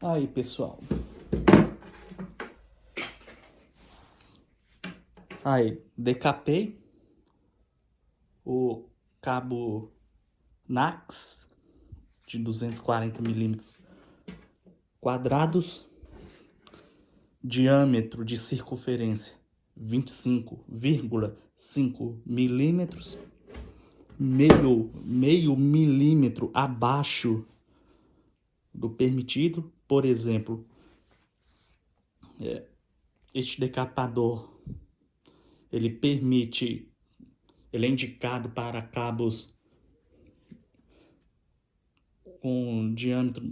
Aí, pessoal. Aí, decapei o cabo NAX de 240 milímetros quadrados, diâmetro de circunferência 25,5 milímetros, meio milímetro abaixo do permitido. Por exemplo, este decapador ele é indicado para cabos com diâmetro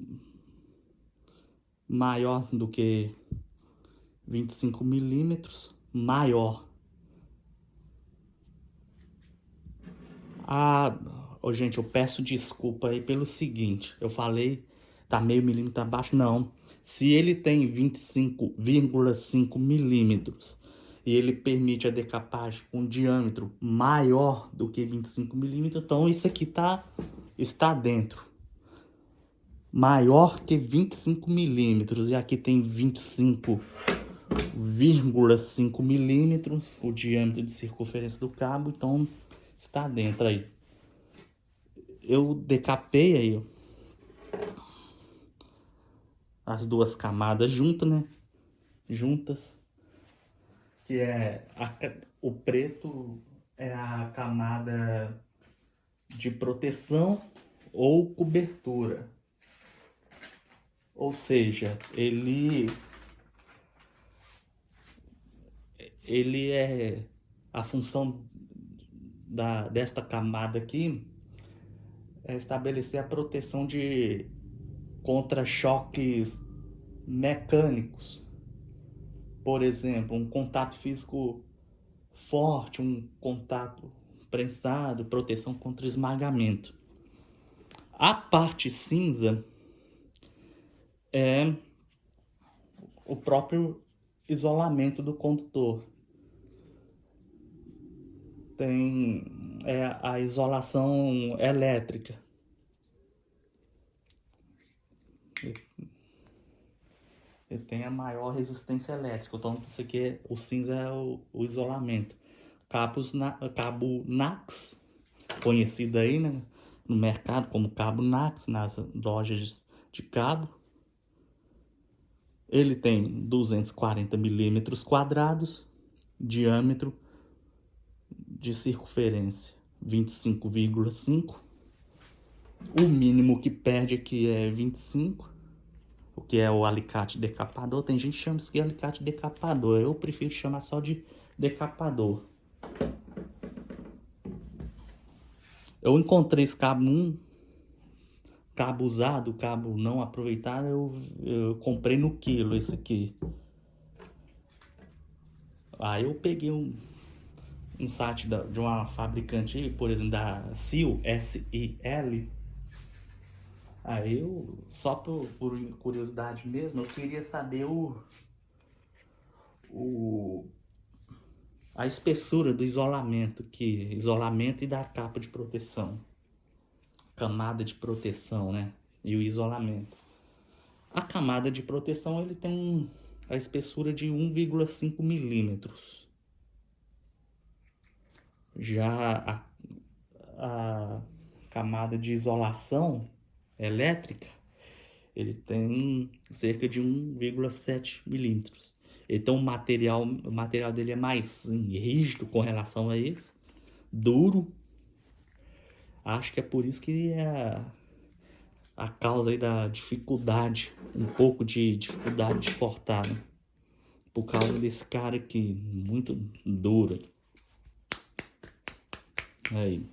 maior do que 25 milímetros, maior. Gente, eu peço desculpa aí pelo seguinte, eu falei tá meio milímetro abaixo, não. Se ele tem 25,5 milímetros e ele permite a decapagem com diâmetro maior do que 25 milímetros, então isso aqui está dentro. Maior que 25 milímetros e aqui tem 25,5 milímetros o diâmetro de circunferência do cabo, então está dentro aí. Eu decapei aí as duas camadas juntas, que é o preto é a camada de proteção ou cobertura, ou seja, ele é a função desta camada aqui é estabelecer a proteção contra choques mecânicos. Por exemplo, um contato físico forte, um contato prensado, proteção contra esmagamento. A parte cinza é o próprio isolamento do condutor. Tem a isolação elétrica. Ele tem a maior resistência elétrica. Então, isso aqui o cinza é o isolamento. Cabo NAX, conhecido aí, né, no mercado como cabo NAX, nas lojas de cabo. Ele tem 240 milímetros quadrados, diâmetro de circunferência 25,5. O mínimo que perde aqui é 25, o que é o alicate decapador. Tem gente que chama isso de alicate decapador, eu prefiro chamar só de decapador. Eu encontrei esse cabo usado, cabo não aproveitado, eu comprei no quilo esse aqui. Aí eu peguei um site de uma fabricante, por exemplo, da SIL, S-I-L. Aí eu, só por curiosidade mesmo, eu queria saber a espessura do isolamento e da capa de proteção. Camada de proteção, né? E o isolamento. A camada de proteção ele tem a espessura de 1,5 milímetros. Já a camada de isolação elétrica ele tem cerca de 1,7 milímetros. Então o material dele é mais rígido com relação a isso, duro. Acho que é por isso que é a causa aí da dificuldade, um pouco de dificuldade de cortar, né? Por causa desse cara aqui, muito duro. Aí.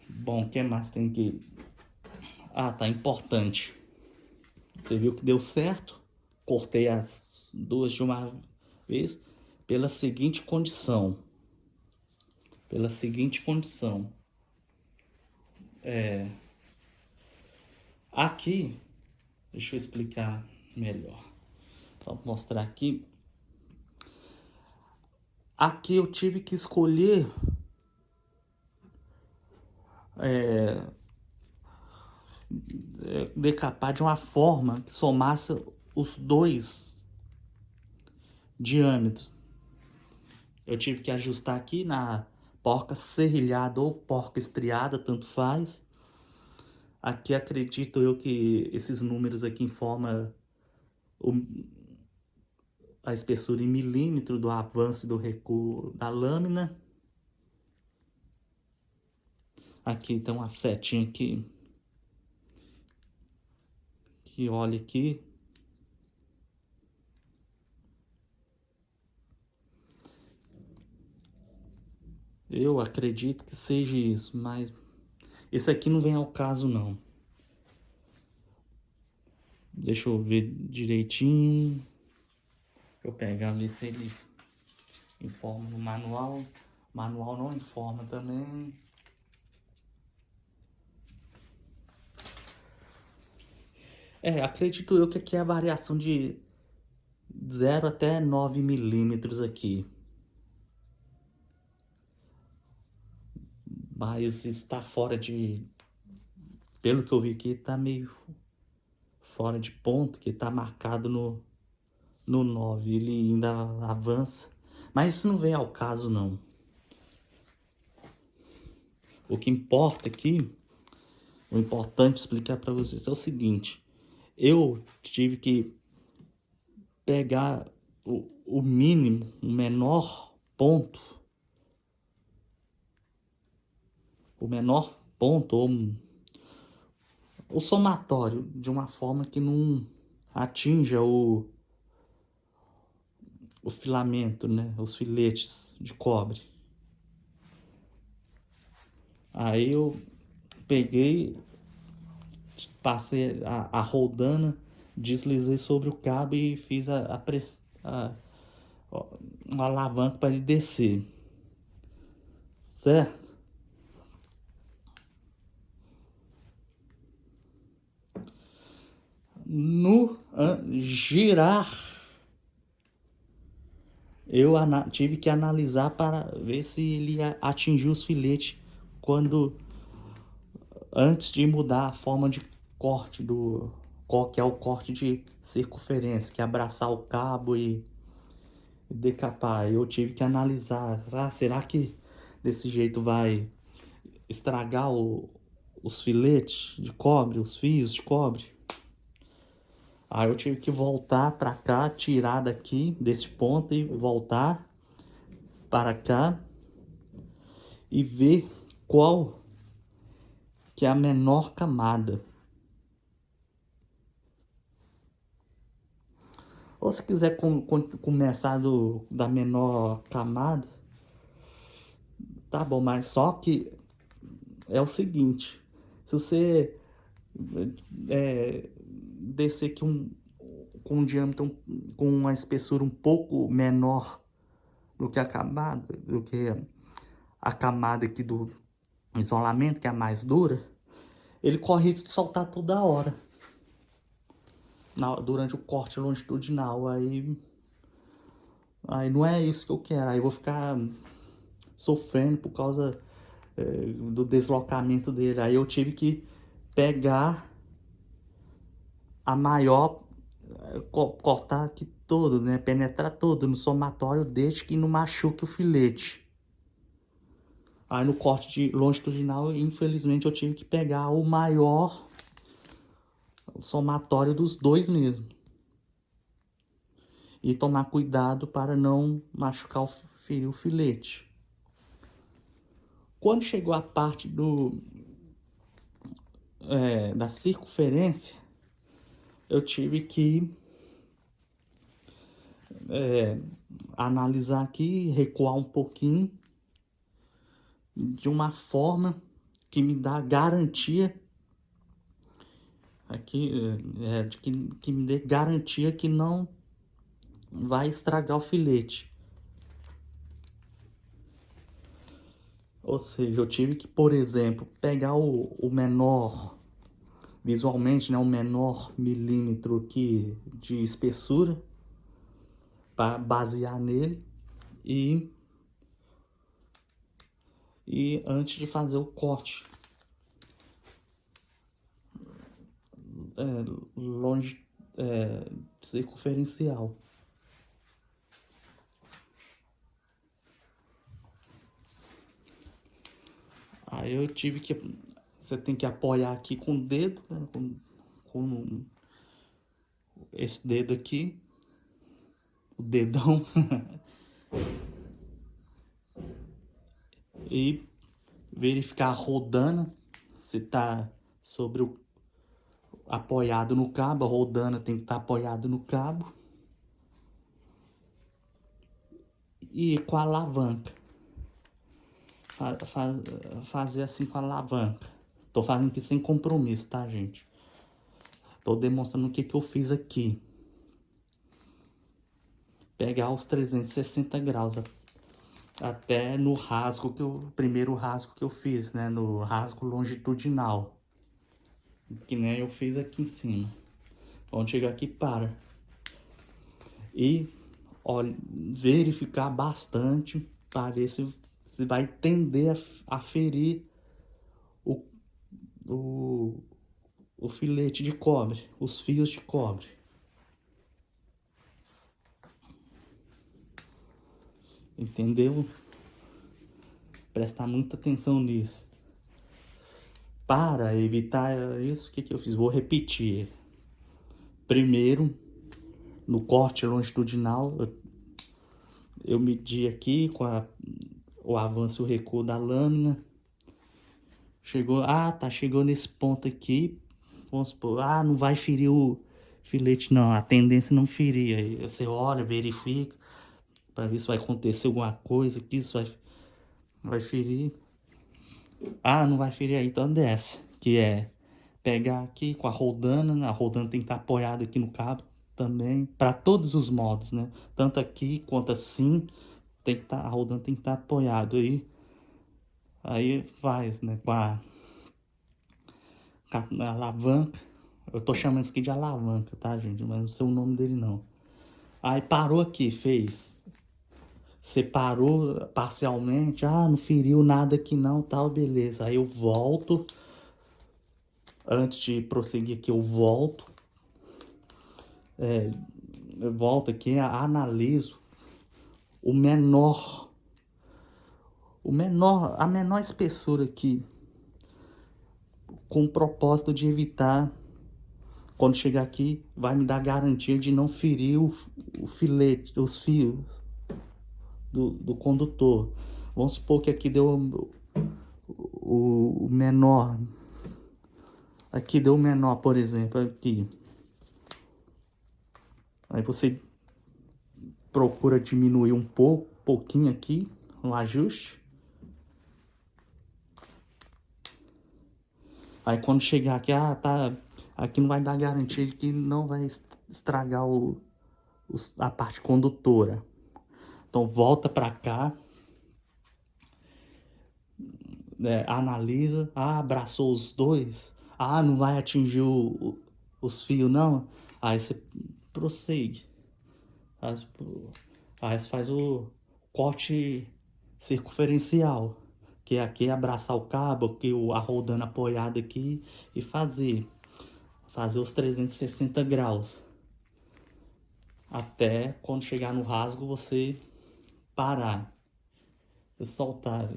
Bom, o que mais tem que... tá importante. Você viu que deu certo? Cortei as duas de uma vez pela seguinte condição. Aqui, deixa eu explicar melhor. Vou mostrar aqui. Aqui eu tive que escolher decapar de uma forma que somasse os dois diâmetros. Eu tive que ajustar aqui na porca serrilhada ou porca estriada, tanto faz. Aqui acredito eu que esses números aqui informam a espessura em milímetro do avanço e do recuo da lâmina. Aqui tem uma setinha aqui, que olha aqui. Eu acredito que seja isso, mas esse aqui não vem ao caso não. Deixa eu ver direitinho. Deixa eu pegar, ver se ele informa no manual. O manual não informa também. Acredito eu que aqui é a variação de 0 até 9 milímetros aqui. Mas isso tá fora de... Pelo que eu vi aqui, tá meio fora de ponto, que tá marcado no 9. Ele ainda avança. Mas isso não vem ao caso, não. O que importa aqui, o importante explicar para vocês é o seguinte. Eu tive que pegar o mínimo, o menor ponto, ou o somatório, de uma forma que não atinja o filamento, né? Os filetes de cobre. Aí eu peguei, passei a roldana, deslizei sobre o cabo e fiz uma alavanca para ele descer, certo? No girar, eu tive que analisar para ver se ele ia atingir os filetes antes de mudar a forma de corte que é o corte de circunferência, que é abraçar o cabo e decapar. Eu tive que analisar, será que desse jeito vai estragar os filetes de cobre, os fios de cobre? Aí eu tive que voltar para cá, tirar daqui desse ponto e voltar para cá e ver qual que é a menor camada. Ou se quiser começar da menor camada, tá bom, mas só que é o seguinte, se você descer aqui com um diâmetro, com uma espessura um pouco menor do que a camada aqui do isolamento, que é a mais dura, ele corre risco de soltar toda hora durante o corte longitudinal. Aí não é isso que eu quero. Aí eu vou ficar sofrendo por causa do deslocamento dele. Aí eu tive que pegar a maior, cortar aqui todo, né? Penetrar todo no somatório, desde que não machuque o filete. Aí no corte de longitudinal, infelizmente, eu tive que pegar o maior, o somatório dos dois mesmo. E tomar cuidado para não machucar ferir o filete. Quando chegou a parte da circunferência, eu tive que analisar aqui, recuar um pouquinho, de uma forma que me dá garantia aqui, que me dê garantia que não vai estragar o filete. Ou seja, eu tive que, por exemplo, pegar o menor, visualmente, né, o menor milímetro aqui de espessura, para basear nele, e antes de fazer o corte. longe, circunferencial. Aí eu tive que... Você tem que apoiar aqui com o dedo, né? Com esse dedo aqui. O dedão. E verificar a rodana. Se tá sobre o... apoiado no cabo. A rodana tem que estar apoiado no cabo. E com a alavanca. Fazer assim com a alavanca. Tô fazendo aqui sem compromisso, tá, gente? Tô demonstrando o que eu fiz aqui. Pegar os 360 graus até no rasgo primeiro rasgo que eu fiz, né? No rasgo longitudinal. Que nem eu fiz aqui em cima. Vamos chegar aqui para. E olha, verificar bastante para ver se vai tender a ferir o filete de cobre, os fios de cobre. Entendeu? Prestar muita atenção nisso. Para evitar isso, o que eu fiz? Vou repetir. Primeiro, no corte longitudinal, eu medi aqui com o avanço e o recuo da lâmina. Chegou, chegou nesse ponto aqui. Vamos supor, não vai ferir o filete, não. A tendência é não ferir. Aí você olha, verifica, para ver se vai acontecer alguma coisa aqui, se vai ferir. Não vai ferir aí, então desce. Que é pegar aqui com a rodana, né? A rodana tem que estar apoiada aqui no cabo também, para todos os modos, né? Tanto aqui quanto assim, a rodana tem que estar apoiada aí faz, né? Com a alavanca. Eu tô chamando isso aqui de alavanca, tá, gente? Mas não sei o nome dele, não. Aí parou aqui, fez. Separou parcialmente. Não feriu nada aqui não, tal, beleza. Aí eu volto. Antes de prosseguir aqui, eu volto. Eu volto aqui, analiso a menor espessura aqui. Com o propósito de evitar... Quando chegar aqui, vai me dar garantia de não ferir o filete, os fios do condutor. Vamos supor que aqui deu o menor. Aqui deu o menor, por exemplo, aqui. Aí você procura diminuir um pouquinho aqui, no ajuste. Aí quando chegar aqui, aqui não vai dar garantia de que não vai estragar a parte condutora. Então volta para cá, analisa, abraçou os dois, não vai atingir os fios não, aí você prossegue. Aí você faz o corte circunferencial, que é aqui abraçar o cabo, aqui a rodana apoiada aqui e fazer os 360 graus. Até quando chegar no rasgo você parar e soltar.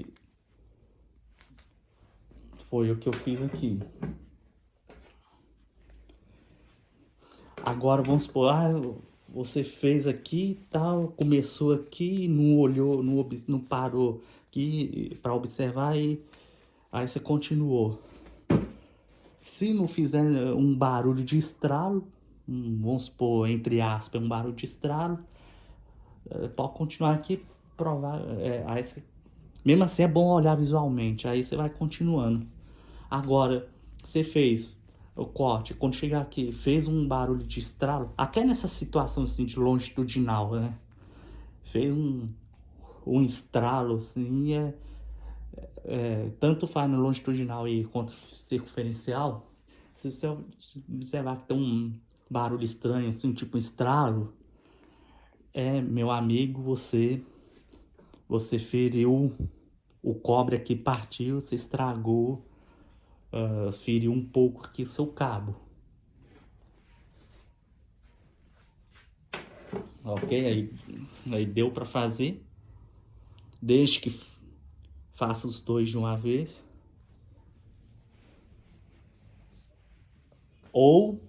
Foi o que eu fiz aqui. Agora vamos supor, você fez aqui e tal, começou aqui, não olhou, não parou aqui para observar e aí você continuou. Se não fizer um barulho de estralo, vamos supor, entre aspas, um barulho de estralo, pode continuar aqui, provar, aí você, mesmo assim é bom olhar visualmente, aí você vai continuando. Agora, você fez o corte, quando chegar aqui, fez um barulho de estralo, até nessa situação assim de longitudinal, né? Fez um estralo assim, tanto faz no longitudinal e quanto circunferencial. Se você observar que tem um barulho estranho, assim, tipo um estralo, meu amigo, você feriu o cobre aqui, partiu, você estragou, feriu um pouco aqui seu cabo. Ok? Aí deu para fazer. Desde que faça os dois de uma vez. Ou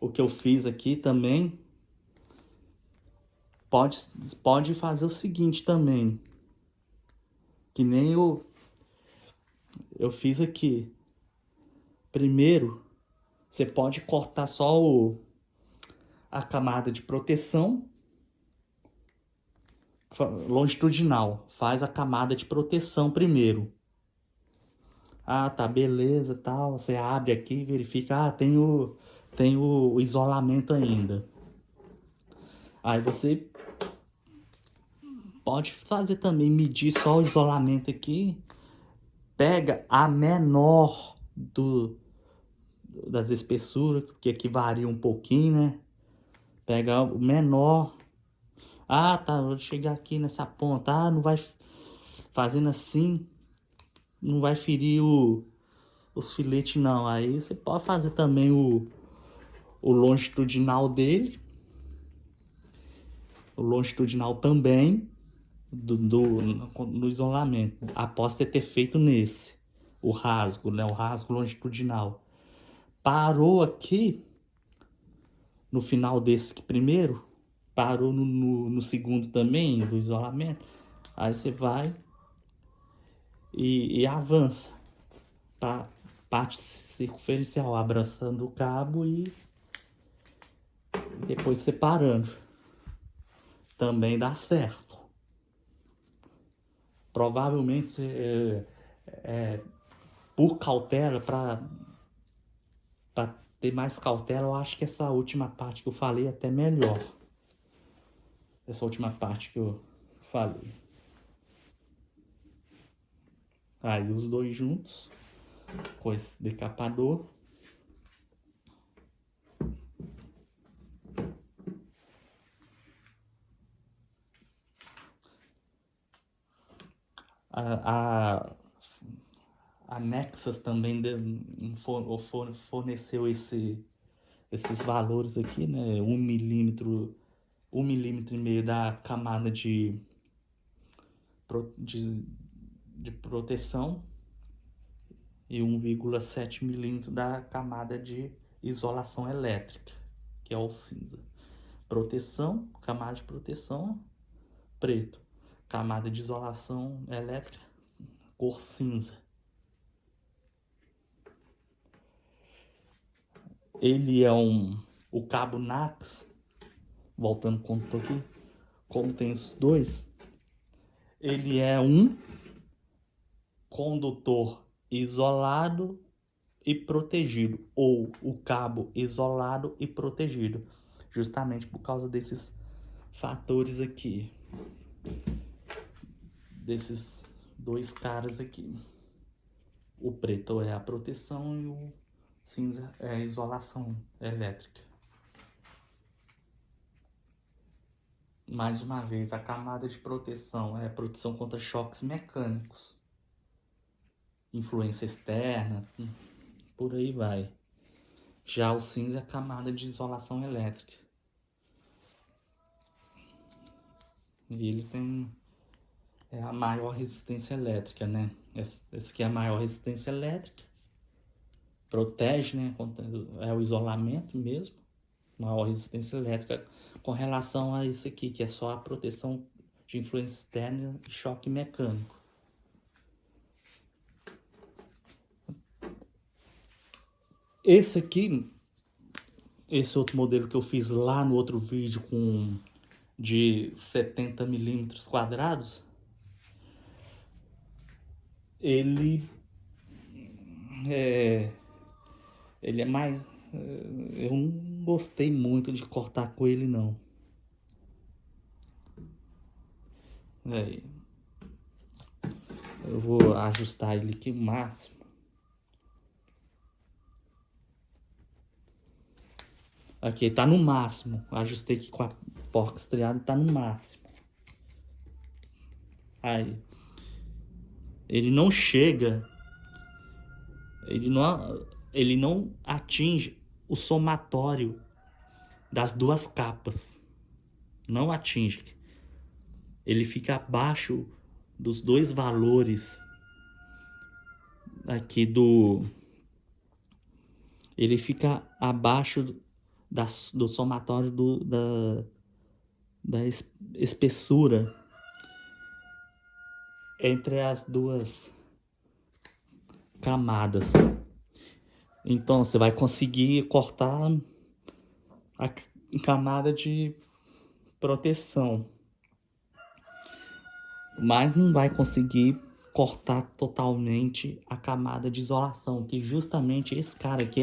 o que eu fiz aqui também, pode fazer o seguinte também, que nem eu fiz aqui. Primeiro, você pode cortar só a camada de proteção longitudinal. Faz a camada de proteção primeiro. Ah, tá, beleza, tal. Você abre aqui e verifica, tem o isolamento ainda. Aí você pode fazer também, medir só o isolamento aqui. Pega a menor das espessuras, porque aqui varia um pouquinho, né? Pega o menor. Ah, tá, vou chegar aqui nessa ponta. Ah, não vai fazendo assim, não vai ferir os filetes, não. Aí você pode fazer também o longitudinal dele. O longitudinal também no isolamento. Após você ter feito nesse, o rasgo, né? O rasgo longitudinal. Parou aqui, no final desse primeiro, parou no segundo também, do isolamento. Aí você vai e avança para parte circunferencial, abraçando o cabo e depois separando. Também dá certo. Provavelmente, por cautela, para ter mais cautela, eu acho que essa última parte que eu falei é até melhor. Essa última parte que eu falei. Aí os dois juntos, com esse decapador. A Nexus também forneceu esses valores aqui, né? 1 milímetro, 1,5 mm da camada de proteção e 1,7 mm da camada de isolação elétrica, que é o cinza. Proteção, camada de proteção, preto. Camada de isolação elétrica, cor cinza. Ele é o cabo NAX, voltando como tô aqui, como tem os dois, ele é um condutor isolado e protegido, ou o cabo isolado e protegido, justamente por causa desses fatores aqui, desses dois caras aqui. O preto é a proteção e o cinza é a isolação elétrica. Mais uma vez, a camada de proteção é a proteção contra choques mecânicos, influência externa, por aí vai. Já o cinza é a camada de isolação elétrica. E ele tem a maior resistência elétrica, né? Esse aqui é a maior resistência elétrica. Protege, né? É o isolamento mesmo. Maior resistência elétrica com relação a esse aqui, que é só a proteção de influência externa e choque mecânico. Esse aqui, esse outro modelo que eu fiz lá no outro vídeo de 70 milímetros quadrados, ele é mais... eu não gostei muito de cortar com ele, não. Eu vou ajustar ele aqui o máximo. Aqui, tá no máximo. Ajustei aqui com a porca estreada, tá no máximo. Aí. Ele não chega... Ele não atinge o somatório das duas capas. não atinge. Ele fica abaixo dos dois valores aqui do... Ele fica abaixo do somatório da espessura entre as duas camadas. Então você vai conseguir cortar a camada de proteção, mas não vai conseguir cortar totalmente a camada de isolação, que justamente esse cara aqui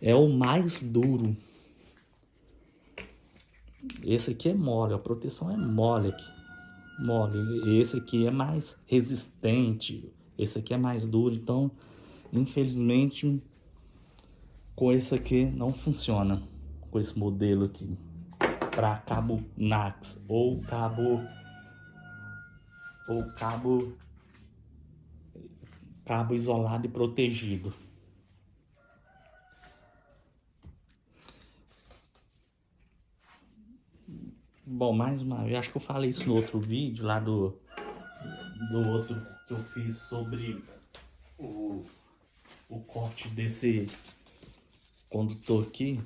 é o mais duro. Esse aqui é mole, a proteção é mole aqui. Mole. Esse aqui é mais resistente, esse aqui é mais duro, então infelizmente com esse aqui não funciona, com esse modelo aqui, para cabo NACS ou cabo isolado e protegido. Bom, mais uma vez, acho que eu falei isso no outro vídeo lá do outro que eu fiz sobre o corte desse condutor aqui,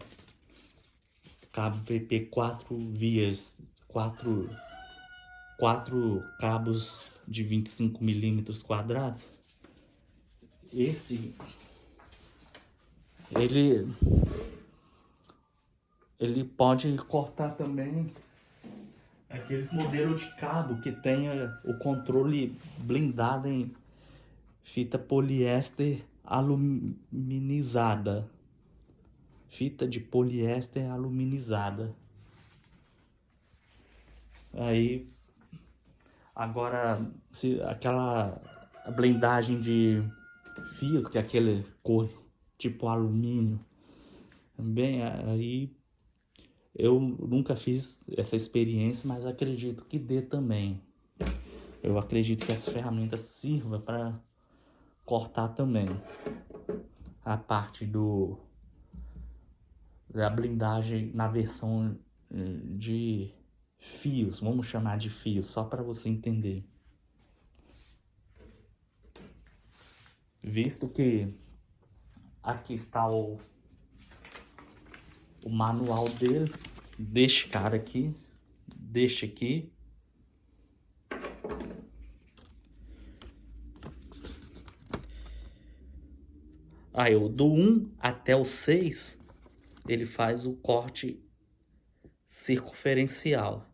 cabo PP 4 vias, 4 cabos de 25 milímetros quadrados. Esse ele pode cortar também aqueles modelos de cabo que tenha o controle blindado em fita poliéster aluminizada. Fita de poliéster aluminizada. Aí, agora, se aquela blindagem de fios, que é aquele cor tipo alumínio, também aí eu nunca fiz essa experiência, mas acredito que dê também. Eu acredito que essa ferramenta sirva para cortar também a parte da blindagem na versão de fios, vamos chamar de fios, só para você entender. Visto que aqui está o manual dele, deste cara aqui, deste aqui. Aí, o do 1 até o 6, ele faz o corte circunferencial.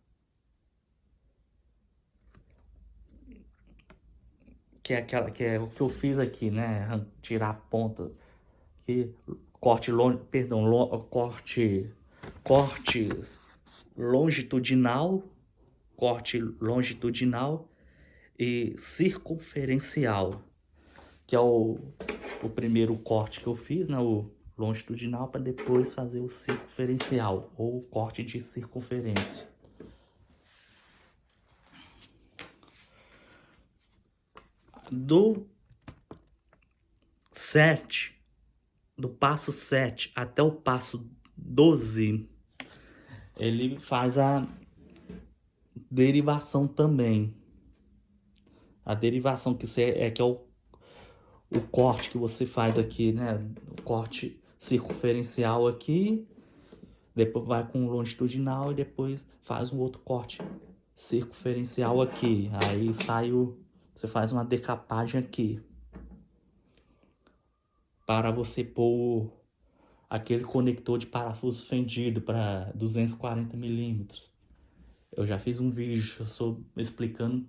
Que é o que eu fiz aqui, né? Tirar a ponta. Que corte longitudinal, corte longitudinal e circunferencial, que é o primeiro corte que eu fiz, né? O longitudinal, para depois fazer o circunferencial ou o corte de circunferência. Do passo 7 até o passo 12, ele faz a derivação também. A derivação que é o corte que você faz aqui, né? O corte circunferencial aqui, depois vai com longitudinal e depois faz um outro corte circunferencial aqui. Aí você faz uma decapagem aqui, para você pôr aquele conector de parafuso fendido para 240 milímetros. Eu já fiz um vídeo explicando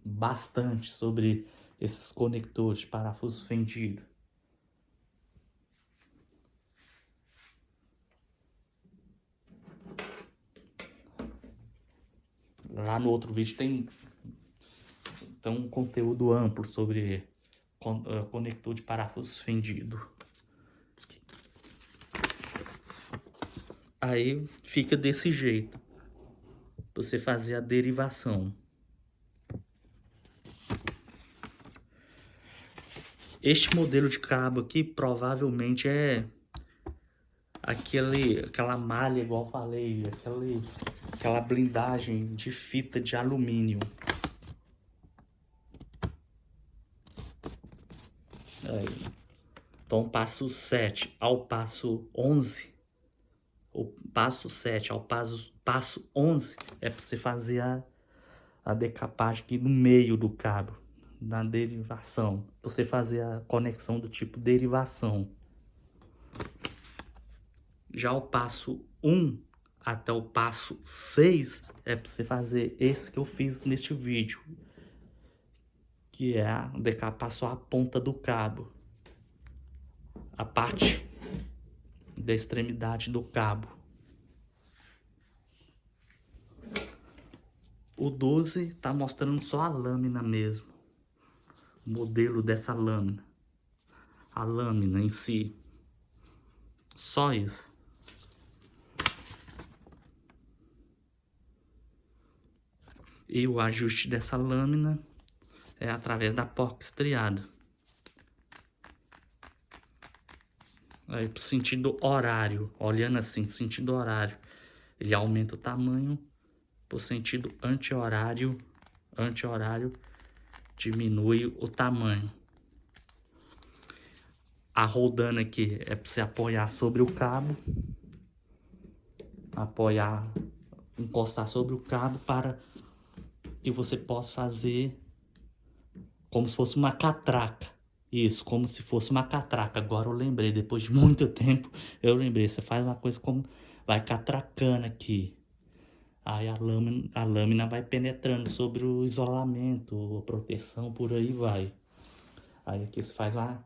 bastante sobre esses conectores de parafuso fendido. Lá no outro vídeo tem um conteúdo amplo sobre conector de parafuso fendido. Aí fica desse jeito, você fazer a derivação. Este modelo de cabo aqui provavelmente é aquela malha, igual eu falei, aquela blindagem de fita de alumínio. Aí. Então, passo 7 ao passo 11, o passo 7 ao passo 11 é para você fazer a decapagem aqui no meio do cabo, na derivação, para você fazer a conexão do tipo derivação. Já o passo 1 até o passo 6 é para você fazer esse que eu fiz neste vídeo, que é decapar só a ponta do cabo, a parte da extremidade do cabo. O 12 tá mostrando só a lâmina mesmo, o modelo dessa lâmina, a lâmina em si, só isso. E o ajuste dessa lâmina é através da porca estriada. Aí pro sentido horário, olhando assim, sentido horário, ele aumenta o tamanho, pro sentido anti-horário diminui o tamanho. A roldana aqui é para você apoiar sobre o cabo, encostar sobre o cabo para que você possa fazer como se fosse uma catraca. Isso, como se fosse uma catraca. Agora eu lembrei, depois de muito tempo, eu lembrei. Você faz uma coisa como vai catracando aqui. Aí a lâmina vai penetrando sobre o isolamento, a proteção, por aí vai. Aí aqui você faz a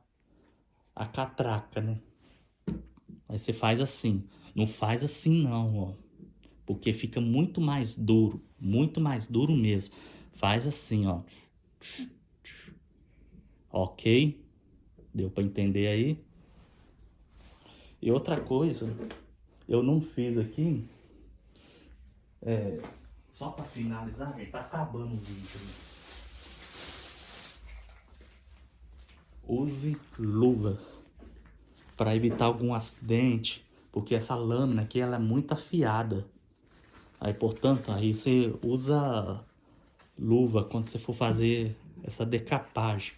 catraca, né? Aí você faz assim. Não faz assim não, ó. Porque fica muito mais duro mesmo. Faz assim, ó. Ok? Deu para entender aí? E outra coisa, eu não fiz aqui, só para finalizar, gente, tá acabando o vídeo. Use luvas para evitar algum acidente, porque essa lâmina aqui ela é muito afiada. Aí, portanto, aí você usa luva quando você for fazer essa decapagem,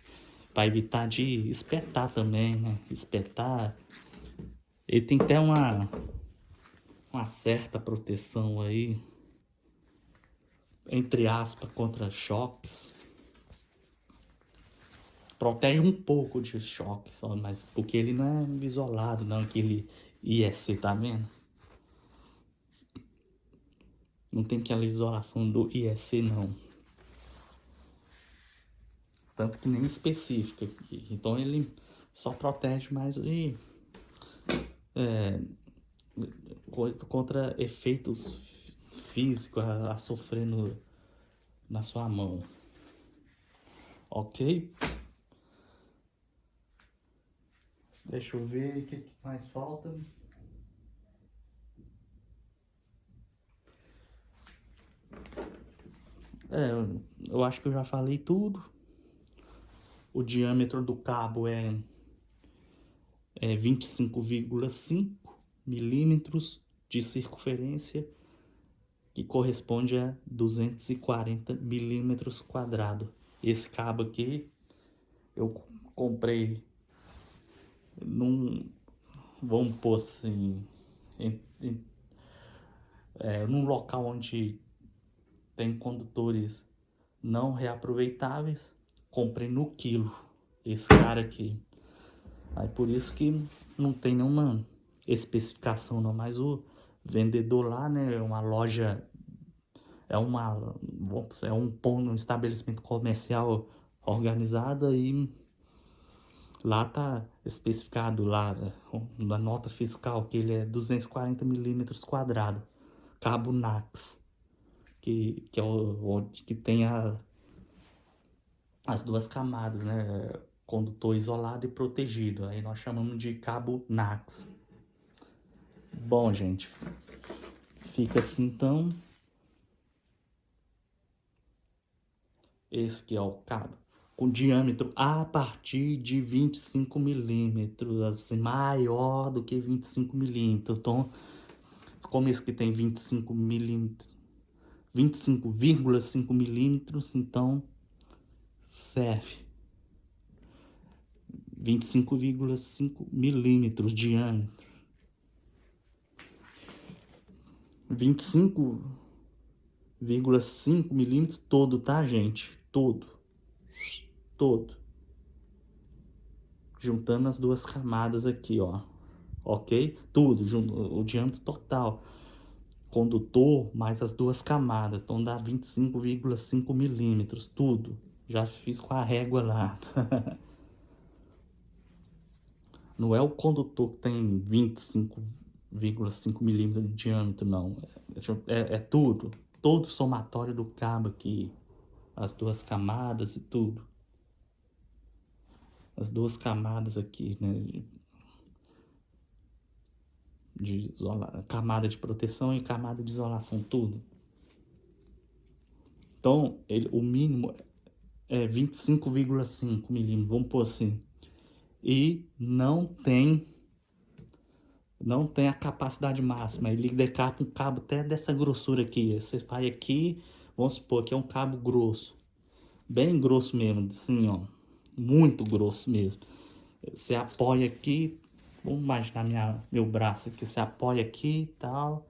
para evitar de espetar também, né? Espetar. Ele tem até uma certa proteção aí, entre aspas, contra choques. Protege um pouco de choque só, mas porque ele não é isolado, não, aquele IEC, tá vendo? Não tem aquela isolação do IEC, não. Tanto que nem específica. Então ele só protege mais aí, contra efeitos físicos a sofrer na sua mão. Ok? Deixa eu ver o que mais falta. Eu acho que eu já falei tudo. O diâmetro do cabo é 25,5 milímetros de circunferência, que corresponde a 240 milímetros quadrados. Esse cabo aqui eu comprei vamos pôr assim, num local onde tem condutores não reaproveitáveis. Comprei no quilo esse cara aqui. Aí por isso que não tem nenhuma especificação não, mas o vendedor lá, né, é uma loja, é um estabelecimento comercial organizado, e lá tá especificado lá, né, na nota fiscal, que ele é 240 milímetros quadrados, cabo Nax, que é que tem as duas camadas, né, condutor isolado e protegido. Aí nós chamamos de cabo Nax. Bom, gente, fica assim então. Esse aqui é o cabo com diâmetro a partir de 25 milímetros, assim, maior do que 25 milímetros. Então, como esse que tem 25 milímetros, 25,5 milímetros, então serve. 25,5 milímetros de diâmetro. 25,5 milímetros todo, tá, gente? Todo. Todo. Juntando as duas camadas aqui, ó. Ok? Tudo, o diâmetro total. Condutor mais as duas camadas. Então dá 25,5 milímetros. Tudo. Já fiz com a régua lá. Não é o condutor que tem 25,5 milímetros de diâmetro, não. É tudo. Todo o somatório do cabo aqui. As duas camadas e tudo. As duas camadas aqui, né? Camada de proteção e camada de isolação, tudo. Então, o mínimo é 25,5 milímetros, vamos pôr assim. E não tem a capacidade máxima. Ele decapa um cabo até dessa grossura aqui. Você vai aqui, vamos supor que é um cabo grosso. Bem grosso mesmo, assim, ó. Muito grosso mesmo. Você apoia aqui, vamos imaginar meu braço aqui. Você apoia aqui e tal,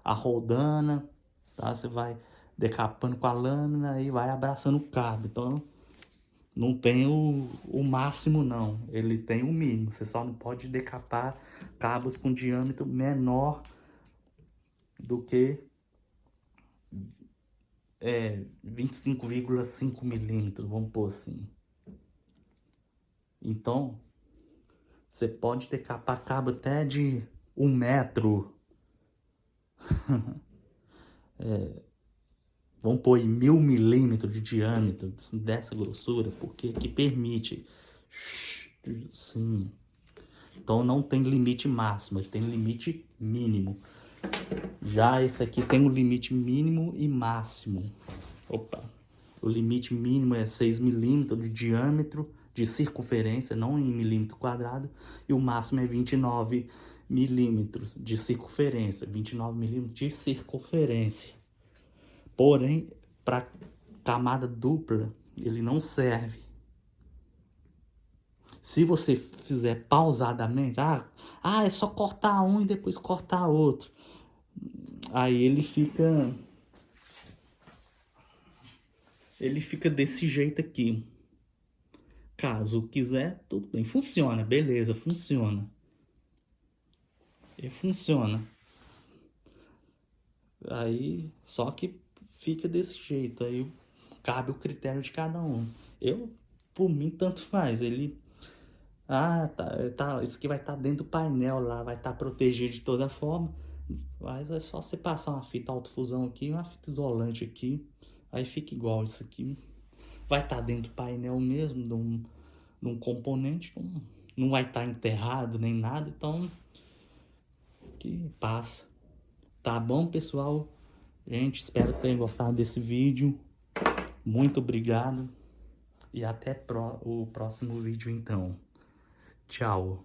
a roldana, tá? Você vai decapando com a lâmina e vai abraçando o cabo. Então, não tem o máximo, não. Ele tem o mínimo. Você só não pode decapar cabos com diâmetro menor do que 25,5 milímetros, vamos pôr assim. Então, você pode decapar cabo até de 1 metro. Vamos pôr 1000 milímetros de diâmetro dessa grossura, porque que permite. Sim. Então não tem limite máximo, ele tem limite mínimo. Já esse aqui tem um limite mínimo e máximo. Opa. O limite mínimo é 6 milímetros de diâmetro de circunferência, não em milímetro quadrado. E o máximo é 29 milímetros de circunferência. 29 milímetros de circunferência. Porém, para camada dupla, ele não serve. Se você fizer pausadamente, é só cortar um e depois cortar outro. Aí ele fica desse jeito aqui. Caso quiser, tudo bem. Funciona, beleza, funciona. E funciona. Aí, só que fica desse jeito. Aí cabe o critério de cada um. Por mim, tanto faz. Isso aqui vai estar dentro do painel lá, vai estar protegido de toda forma. Mas é só você passar uma fita autofusão aqui, uma fita isolante aqui. Aí fica igual isso aqui. Vai estar dentro do painel mesmo, de um componente. Não vai estar enterrado nem nada, então que passa. Tá bom, pessoal? Gente, espero que tenham gostado desse vídeo. Muito obrigado. E até o próximo vídeo, então. Tchau.